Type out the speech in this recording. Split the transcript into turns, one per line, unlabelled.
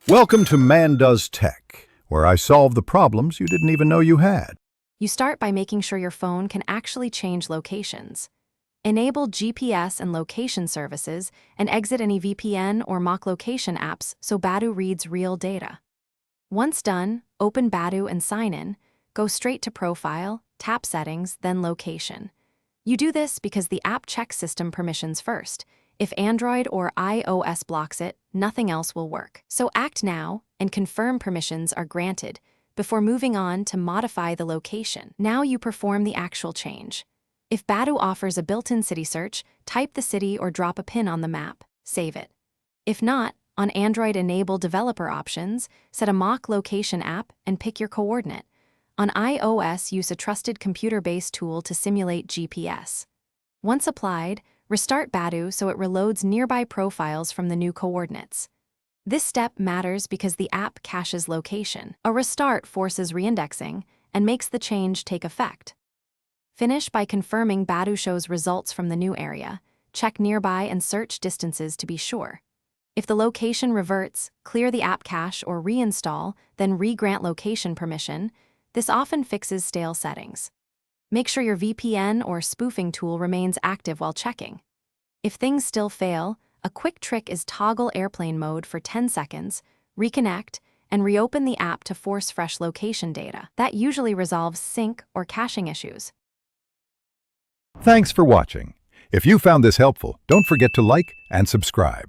Welcome to Man Does Tech, where I solve the problems you didn't even know you had.
You start by making sure your phone can actually change locations. Enable GPS and location services and exit any VPN or mock location apps so Badoo reads real data. Once done, open Badoo and sign in, go straight to Profile, tap Settings, then Location. You do this because the app checks system permissions first. If Android or iOS blocks it, nothing else will work. So act now and confirm permissions are granted before moving on to modify the location. Now you perform the actual change. If Badoo offers a built-in city search, type the city or drop a pin on the map. Save it. If not, on Android, enable developer options, set a mock location app, and pick your coordinate. On iOS, use a trusted computer-based tool to simulate GPS. Once applied, restart Badoo so it reloads nearby profiles from the new coordinates. This step matters because the app caches location. A restart forces reindexing and makes the change take effect. Finish by confirming Badoo shows results from the new area. Check nearby and search distances to be sure. If the location reverts, clear the app cache or reinstall, then re-grant location permission. This often fixes stale settings. Make sure your VPN or spoofing tool remains active while checking. If things still fail, a quick trick is toggle airplane mode for 10 seconds, reconnect, and reopen the app to force fresh location data. That usually resolves sync or caching issues.
Thanks for watching. If you found this helpful, don't forget to like and subscribe.